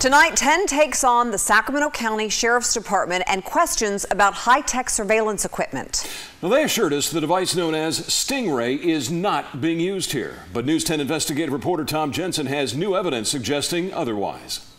Tonight, 10 takes on the Sacramento County Sheriff's Department and questions about high-tech surveillance equipment. Well, they assured us the device known as Stingray is not being used here. But News 10 investigative reporter Tom Jensen has new evidence suggesting otherwise.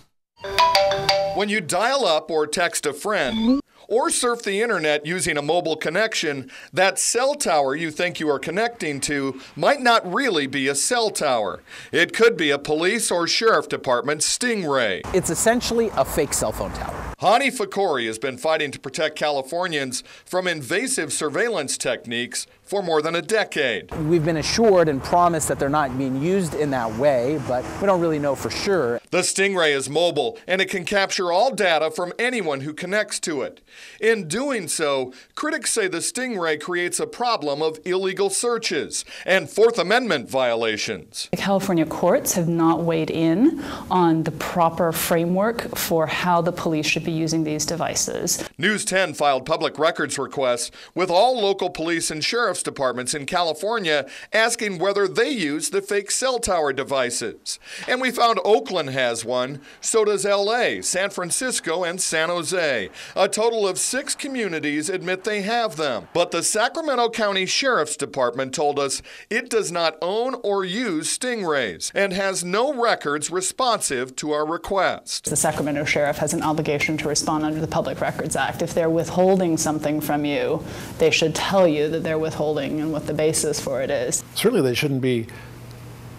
When you dial up or text a friend, or surf the internet using a mobile connection, that cell tower you think you are connecting to might not really be a cell tower. It could be a police or sheriff department Stingray. It's essentially a fake cell phone tower. Hani Fakori has been fighting to protect Californians from invasive surveillance techniques for more than a decade. We've been assured and promised that they're not being used in that way, but we don't really know for sure. The Stingray is mobile, and it can capture all data from anyone who connects to it. In doing so, critics say the Stingray creates a problem of illegal searches and Fourth Amendment violations. The California courts have not weighed in on the proper framework for how the police should be using these devices. News 10 filed public records requests with all local police and sheriff's departments in California asking whether they use the fake cell tower devices. And we found Oakland has one, so does LA, San Francisco, and San Jose. A total of 6 communities admit they have them. But the Sacramento County Sheriff's Department told us it does not own or use Stingrays and has no records responsive to our request. The Sacramento Sheriff has an obligation to respond under the Public Records Act. If they're withholding something from you, they should tell you that they're withholding and what the basis for it is. Certainly they shouldn't be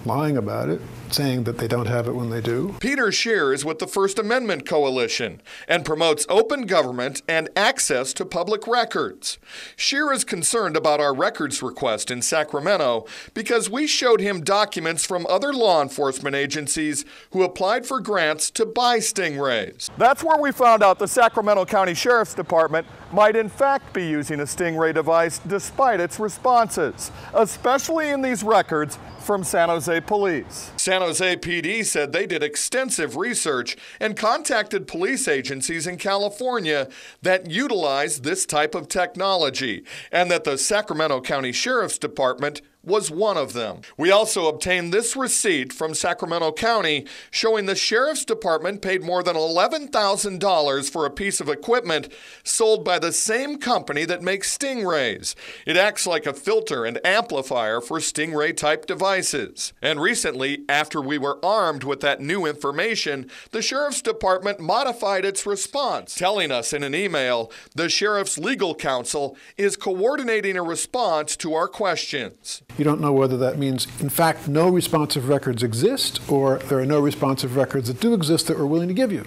lying about it, saying that they don't have it when they do. Peter Scheer is with the First Amendment Coalition and promotes open government and access to public records. Scheer is concerned about our records request in Sacramento because we showed him documents from other law enforcement agencies who applied for grants to buy Stingrays. That's where we found out the Sacramento County Sheriff's Department might in fact be using a Stingray device despite its responses, especially in these records from San Jose Police. San Jose PD said they did extensive research and contacted police agencies in California that utilize this type of technology, and that the Sacramento County Sheriff's Department was one of them. We also obtained this receipt from Sacramento County showing the Sheriff's Department paid more than $11,000 for a piece of equipment sold by the same company that makes Stingrays. It acts like a filter and amplifier for Stingray-type devices. And recently, after we were armed with that new information, the Sheriff's Department modified its response, telling us in an email the Sheriff's Legal Counsel is coordinating a response to our questions. You don't know whether that means, in fact, no responsive records exist, or there are no responsive records that do exist that we're willing to give you.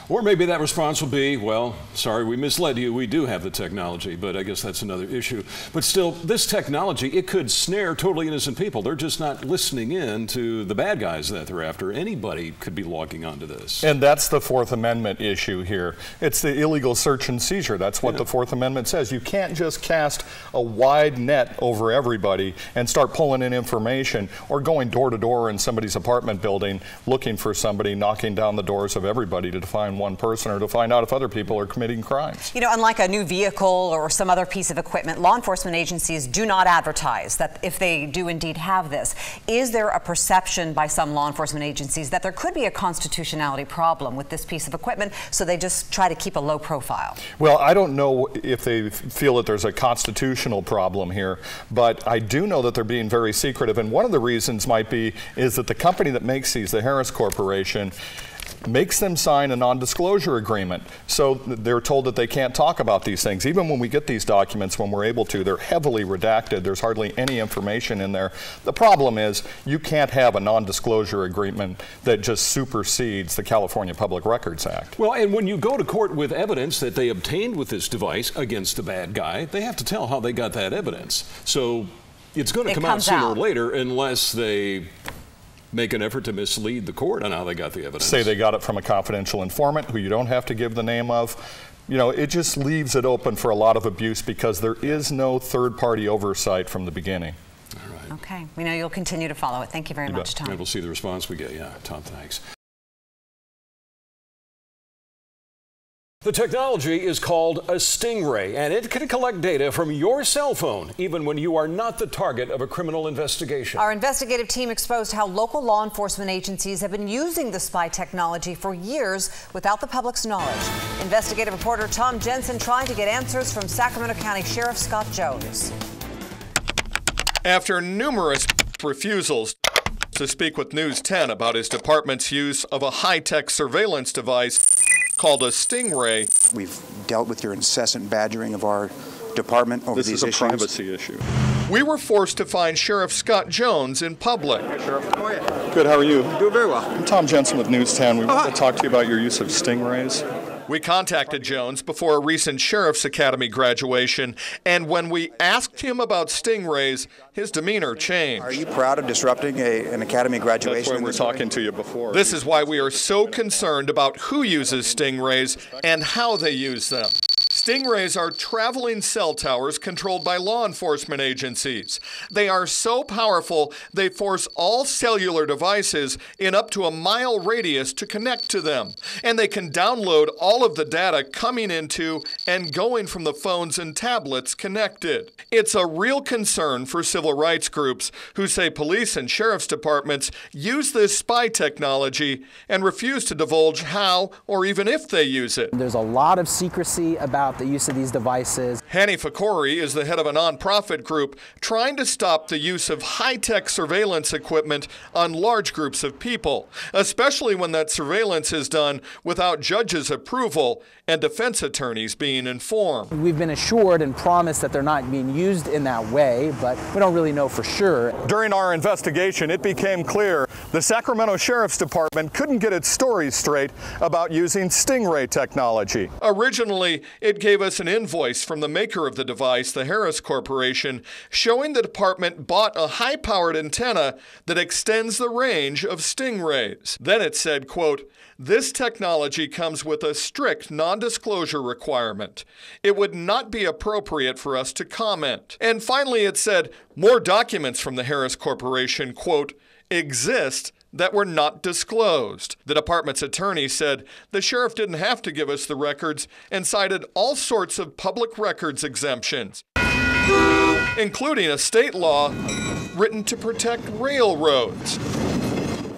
Or maybe that response will be, well, sorry, we misled you. We do have the technology, but I guess that's another issue. But still, this technology, it could snare totally innocent people. They're just not listening in to the bad guys that they're after. Anybody could be logging onto this. And that's the Fourth Amendment issue here. It's the illegal search and seizure. That's what the Fourth Amendment says. You can't just cast a wide net over everybody and start pulling in information or going door to door in somebody's apartment building looking for somebody, knocking down the doors of everybody to find one person or to find out if other people are committing crimes. You know, unlike a new vehicle or some other piece of equipment, law enforcement agencies do not advertise that if they do indeed have this. Is there a perception by some law enforcement agencies that there could be a constitutionality problem with this piece of equipment, so they just try to keep a low profile? Well, I don't know if they feel that there's a constitutional problem here, but I do know that they're being very secretive, and one of the reasons might be is that the company that makes these, the Harris Corporation, makes them sign a non-disclosure agreement. So they're told that they can't talk about these things. Even when we get these documents, when we're able to, they're heavily redacted. There's hardly any information in there. The problem is you can't have a non-disclosure agreement that just supersedes the California Public Records Act. Well, and when you go to court with evidence that they obtained with this device against the bad guy, they have to tell how they got that evidence. So it's going to come out sooner or later unless they make an effort to mislead the court on how they got the evidence. Say they got it from a confidential informant who you don't have to give the name of. You know, it just leaves it open for a lot of abuse because there is no third-party oversight from the beginning. All right. Okay. We know you'll continue to follow it. Thank you very much, Tom. And we'll see the response we get. Yeah, Tom, thanks. The technology is called a Stingray, and it can collect data from your cell phone, even when you are not the target of a criminal investigation. Our investigative team exposed how local law enforcement agencies have been using the spy technology for years without the public's knowledge. Investigative reporter Tom Jensen trying to get answers from Sacramento County Sheriff Scott Jones. After numerous refusals to speak with News 10 about his department's use of a high-tech surveillance device called a Stingray. We've dealt with your incessant badgering of our department over these issues. This is a privacy issue. We were forced to find Sheriff Scott Jones in public. Hey, Sheriff. How are you? Good, how are you? Doing very well. I'm Tom Jensen with News 10. We want to talk to you about your use of Stingrays. We contacted Jones before a recent Sheriff's Academy graduation, and when we asked him about Stingrays, his demeanor changed. Are you proud of disrupting an Academy graduation? That's why we're talking to you before. This is why we are so concerned about who uses Stingrays and how they use them. Stingrays are traveling cell towers controlled by law enforcement agencies. They are so powerful, they force all cellular devices in up to a mile radius to connect to them. And they can download all of the data coming into and going from the phones and tablets connected. It's a real concern for civil rights groups who say police and sheriff's departments use this spy technology and refuse to divulge how or even if they use it. There's a lot of secrecy about the use of these devices. Hani Fakori is the head of a nonprofit group trying to stop the use of high-tech surveillance equipment on large groups of people, especially when that surveillance is done without judges' approval and defense attorneys being informed. We've been assured and promised that they're not being used in that way, but we don't really know for sure. During our investigation, it became clear the Sacramento Sheriff's Department couldn't get its story straight about using Stingray technology. Originally, it gave us an invoice from the maker of the device, the Harris Corporation, showing the department bought a high-powered antenna that extends the range of Stingrays. Then it said, quote, "This technology comes with a strict non-disclosure requirement. It would not be appropriate for us to comment." And finally it said, more documents from the Harris Corporation, quote, "exist that were not disclosed." The department's attorney said the sheriff didn't have to give us the records and cited all sorts of public records exemptions, including a state law written to protect railroads.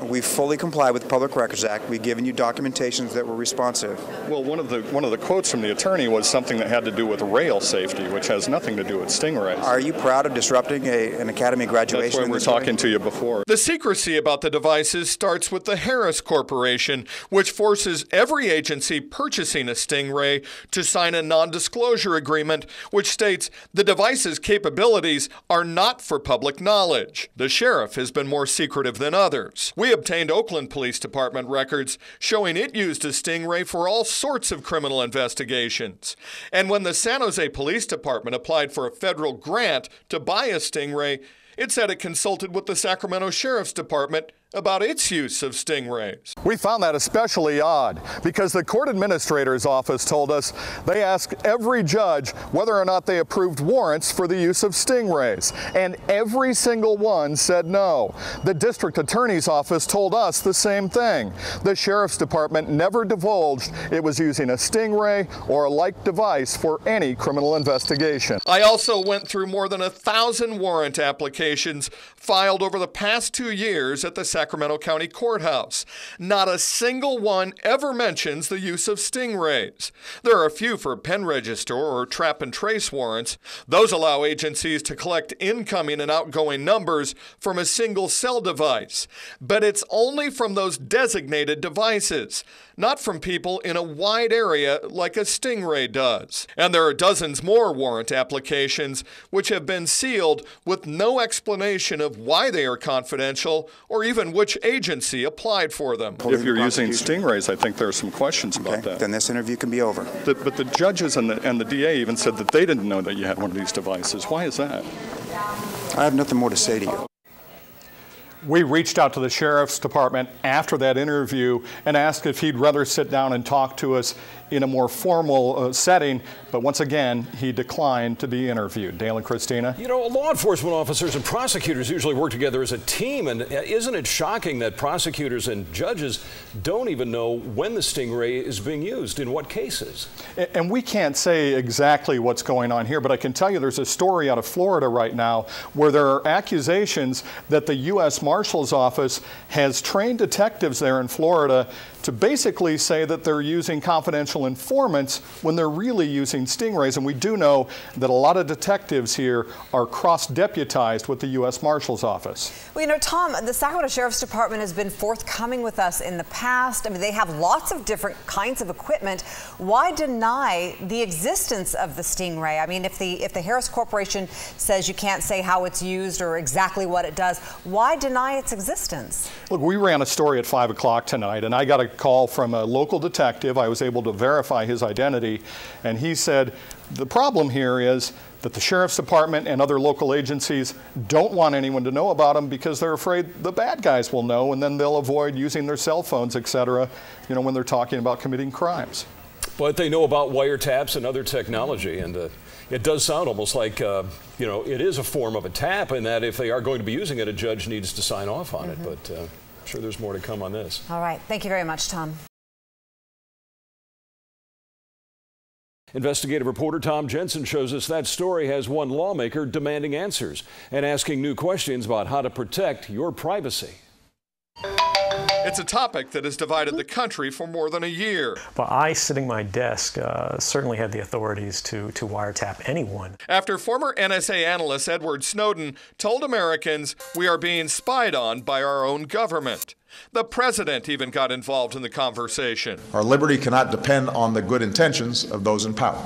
We've fully complied with the Public Records Act. We've given you documentations that were responsive. Well, one of the quotes from the attorney was something that had to do with rail safety, which has nothing to do with Stingrays. Are you proud of disrupting an Academy graduation? That's why we're talking to you before. The secrecy about the devices starts with the Harris Corporation, which forces every agency purchasing a Stingray to sign a non-disclosure agreement, which states the device's capabilities are not for public knowledge. The sheriff has been more secretive than others. We obtained Oakland Police Department records showing it used a Stingray for all sorts of criminal investigations. And when the San Jose Police Department applied for a federal grant to buy a Stingray, it said it consulted with the Sacramento Sheriff's Department about its use of Stingrays. We found that especially odd because the court administrator's office told us they asked every judge whether or not they approved warrants for the use of Stingrays, and every single one said no. The district attorney's office told us the same thing. The sheriff's department never divulged it was using a Stingray or a like device for any criminal investigation. I also went through more than 1,000 warrant applications filed over the past 2 years at the Sacramento County Courthouse. Not a single one ever mentions the use of Stingrays. There are a few for pen register or trap and trace warrants. Those allow agencies to collect incoming and outgoing numbers from a single cell device. But it's only from those designated devices, not from people in a wide area like a Stingray does. And there are dozens more warrant applications which have been sealed with no explanation of why they are confidential or even which agency applied for them. If you're using Stingrays, I think there are some questions about that. Then this interview can be over. But the judges and the DA even said that they didn't know that you had one of these devices. Why is that? I have nothing more to say to you. We reached out to the Sheriff's Department after that interview and asked if he'd rather sit down and talk to us in a more formal setting, but once again, he declined to be interviewed. Dale and Christina? You know, law enforcement officers and prosecutors usually work together as a team, and isn't it shocking that prosecutors and judges don't even know when the Stingray is being used, in what cases? And we can't say exactly what's going on here, but I can tell you there's a story out of Florida right now where there are accusations that the U.S. Marshal's Office has trained detectives there in Florida to basically say that they're using confidential informants when they're really using stingrays. And we do know that a lot of detectives here are cross-deputized with the U.S. Marshal's Office. Well, you know, Tom, the Sacramento Sheriff's Department has been forthcoming with us in the past. I mean, they have lots of different kinds of equipment. Why deny the existence of the Stingray? I mean, if the Harris Corporation says you can't say how it's used or exactly what it does, why deny its existence? Look, we ran a story at 5 o'clock tonight, and I got a call from a local detective. I was able to verify his identity, and he said the problem here is that the Sheriff's Department and other local agencies don't want anyone to know about them because they're afraid the bad guys will know, and then they'll avoid using their cell phones, etc., you know, when they're talking about committing crimes. But they know about wiretaps and other technology, and it does sound almost like, you know, it is a form of a tap, and that if they are going to be using it, a judge needs to sign off on it. But I'm sure there's more to come on this. All right. Thank you very much, Tom. Investigative reporter Tom Jensen shows us that story has one lawmaker demanding answers and asking new questions about how to protect your privacy. It's a topic that has divided the country for more than a year. But I, sitting at my desk, certainly had the authorities to wiretap anyone. After former NSA analyst Edward Snowden told Americans we are being spied on by our own government. The president even got involved in the conversation. Our liberty cannot depend on the good intentions of those in power.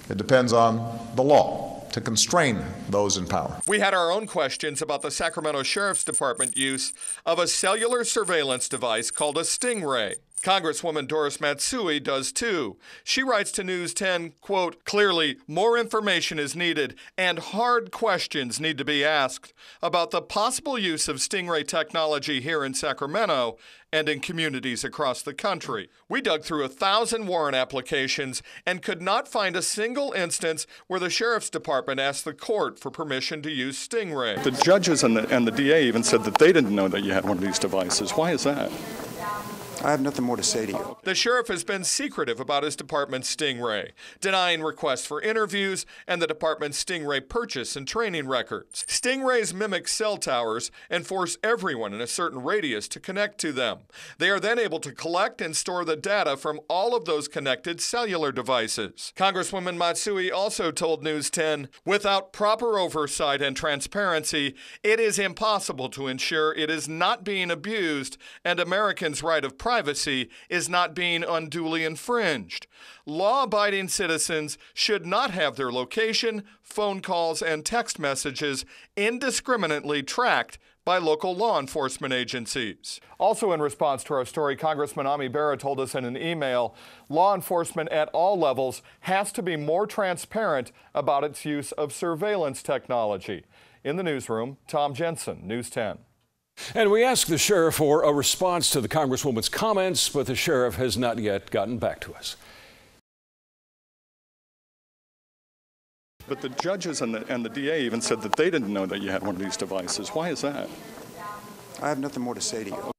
It depends on the law to constrain those in power. We had our own questions about the Sacramento Sheriff's Department use of a cellular surveillance device called a Stingray. Congresswoman Doris Matsui does too. She writes to News 10, quote, "Clearly, more information is needed and hard questions need to be asked about the possible use of Stingray technology here in Sacramento and in communities across the country. We dug through 1,000 warrant applications and could not find a single instance where the Sheriff's Department asked the court for permission to use Stingray." The judges and the DA even said that they didn't know that you had one of these devices. Why is that? I have nothing more to say to you. The sheriff has been secretive about his department's Stingray, denying requests for interviews and the department's Stingray purchase and training records. Stingrays mimic cell towers and force everyone in a certain radius to connect to them. They are then able to collect and store the data from all of those connected cellular devices. Congresswoman Matsui also told News 10, "Without proper oversight and transparency, it is impossible to ensure it is not being abused and Americans' right of privacy is not being unduly infringed. Law-abiding citizens should not have their location, phone calls, and text messages indiscriminately tracked by local law enforcement agencies." Also in response to our story, Congressman Ami Bera told us in an email, law enforcement at all levels has to be more transparent about its use of surveillance technology. In the newsroom, Tom Jensen, News 10. And we asked the sheriff for a response to the Congresswoman's comments, but the sheriff has not yet gotten back to us. But the judges and the DA even said that they didn't know that you had one of these devices. Why is that? I have nothing more to say to you.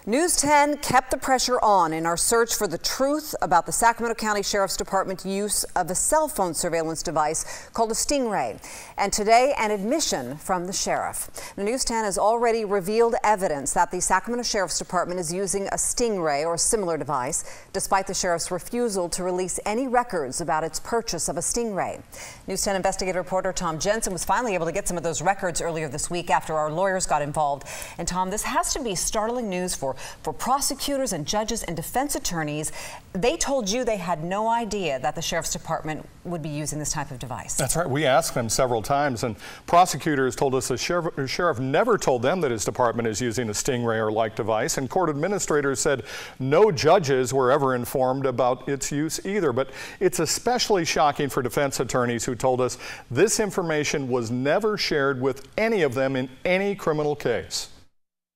News 10 kept the pressure on in our search for the truth about the Sacramento County Sheriff's Department use of a cell phone surveillance device called a Stingray. And today, an admission from the sheriff. The News 10 has already revealed evidence that the Sacramento Sheriff's Department is using a Stingray or a similar device, despite the sheriff's refusal to release any records about its purchase of a Stingray. News 10 investigative reporter Tom Jensen was finally able to get some of those records earlier this week after our lawyers got involved. And Tom, this has to be startling news for for prosecutors and judges and defense attorneys. They told you they had no idea that the Sheriff's Department would be using this type of device. That's right. We asked them several times, and prosecutors told us the sheriff never told them that his department is using a Stingray or like device, and court administrators said no judges were ever informed about its use either. But it's especially shocking for defense attorneys who told us this information was never shared with any of them in any criminal case.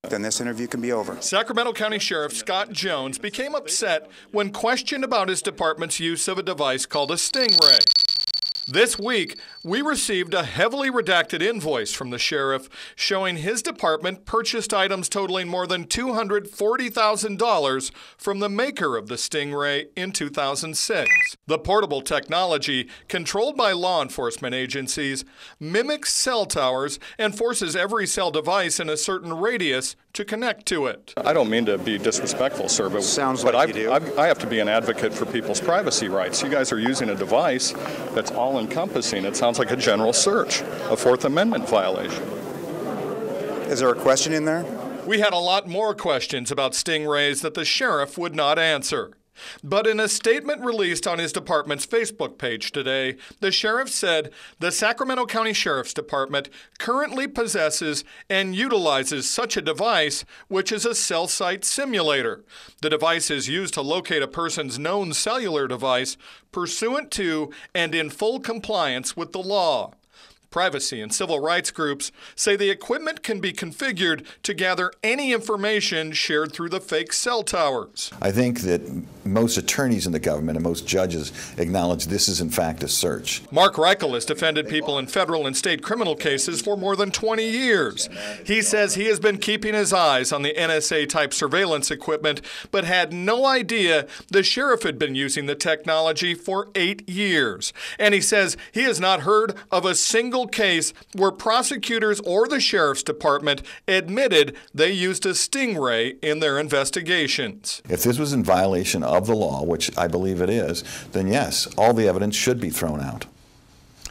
Then this interview can be over. Sacramento County Sheriff Scott Jones became upset when questioned about his department's use of a device called a Stingray. This week, we received a heavily redacted invoice from the sheriff showing his department purchased items totaling more than $240,000 from the maker of the Stingray in 2006. The portable technology, controlled by law enforcement agencies, mimics cell towers and forces every cell device in a certain radius to connect to it. I don't mean to be disrespectful, sir, but, I have to be an advocate for people's privacy rights. You guys are using a device that's all-encompassing. It sounds like a general search, a Fourth Amendment violation. Is there a question in there? We had a lot more questions about Stingrays that the sheriff would not answer. But in a statement released on his department's Facebook page today, the sheriff said the Sacramento County Sheriff's Department currently possesses and utilizes such a device, which is a cell site simulator. The device is used to locate a person's known cellular device pursuant to and in full compliance with the law. Privacy and civil rights groups say the equipment can be configured to gather any information shared through the fake cell towers. I think that most attorneys in the government and most judges acknowledge this is in fact a search. Mark Reichel has defended people in federal and state criminal cases for more than 20 years. He says he has been keeping his eyes on the NSA-type surveillance equipment, but had no idea the sheriff had been using the technology for 8 years. And he says he has not heard of a single case where prosecutors or the sheriff's department admitted they used a Stingray in their investigations. If this was in violation of the law, which I believe it is, then yes, all the evidence should be thrown out.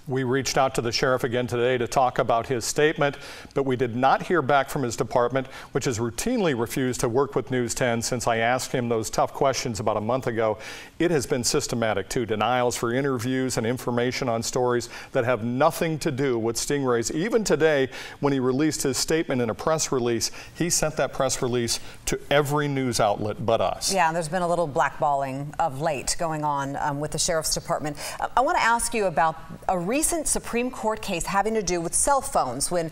We reached out to the sheriff again today to talk about his statement, but we did not hear back from his department, which has routinely refused to work with News 10 since I asked him those tough questions about a month ago. It has been systematic, too. Denials for interviews and information on stories that have nothing to do with Stingrays. Even today, when he released his statement in a press release, he sent that press release to every news outlet but us. Yeah, and there's been a little blackballing of late going on with the Sheriff's Department. I want to ask you about a recent Supreme Court case having to do with cell phones. When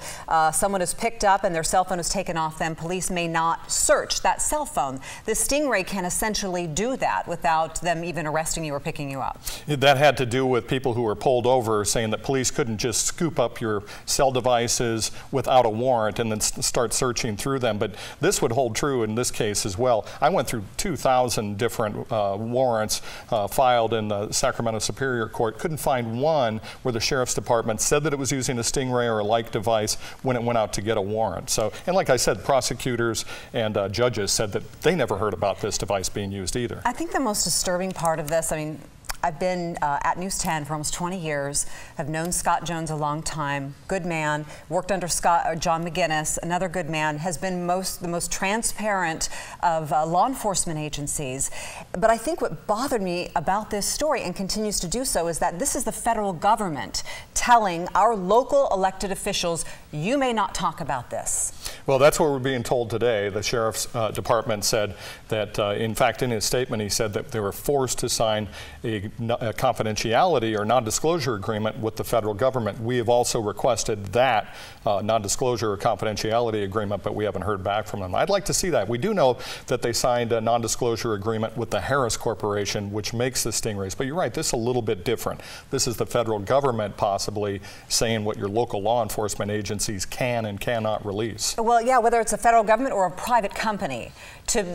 someone is picked up and their cell phone is taken off them, police may not search that cell phone. The Stingray can essentially do that without them even arresting you or picking you up. That had to do with people who were pulled over saying that police couldn't just scoop up your cell devices without a warrant and then start searching through them. But this would hold true in this case as well. I went through 2,000 different warrants filed in the Sacramento Superior Court. Couldn't find one where the Sheriff's Department said that it was using a Stingray or a like device when it went out to get a warrant. So, and like I said, prosecutors and judges said that they never heard about this device being used either. I think the most disturbing part of this, I mean, I've been at News 10 for almost 20 years. I've known Scott Jones a long time. Good man. Worked under John McGinnis, another good man. Has been the most transparent of law enforcement agencies. But I think what bothered me about this story, and continues to do so, is that this is the federal government telling our local elected officials, you may not talk about this. Well, that's what we're being told today. The Sheriff's Department said that, in fact, in his statement, he said that they were forced to sign a confidentiality or non-disclosure agreement with the federal government. We have also requested that non-disclosure or confidentiality agreement, but we haven't heard back from them. I'd like to see that. We do know that they signed a non-disclosure agreement with the Harris Corporation, which makes the Stingrays. But you're right, this is a little bit different. This is the federal government possibly saying what your local law enforcement agencies can and cannot release. Well, yeah, whether it's a federal government or a private company,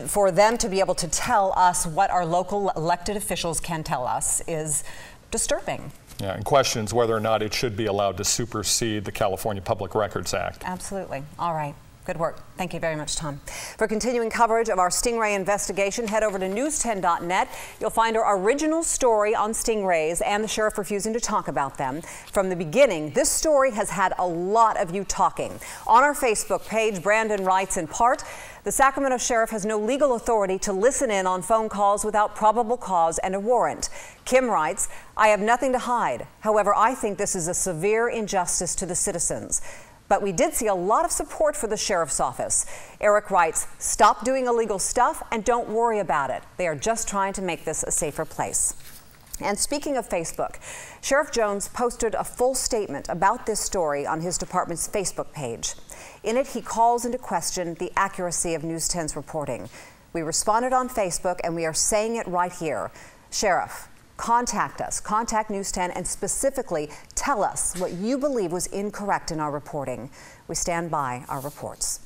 for them to be able to tell us what our local elected officials can tell us is disturbing. Yeah, and questions whether or not it should be allowed to supersede the California Public Records Act. Absolutely. All right. Good work. Thank you very much, Tom. For continuing coverage of our Stingray investigation, head over to news10.net. You'll find our original story on stingrays and the sheriff refusing to talk about them. From the beginning, this story has had a lot of you talking. On our Facebook page, Brandon writes, in part, the Sacramento sheriff has no legal authority to listen in on phone calls without probable cause and a warrant. Kim writes, I have nothing to hide. However, I think this is a severe injustice to the citizens. But we did see a lot of support for the sheriff's office. Eric writes, stop doing illegal stuff and don't worry about it. They are just trying to make this a safer place. And speaking of Facebook, Sheriff Jones posted a full statement about this story on his department's Facebook page. In it, he calls into question the accuracy of News 10's reporting. We responded on Facebook and we are saying it right here. Sheriff, contact us, contact News 10, and specifically tell us what you believe was incorrect in our reporting. We stand by our reports.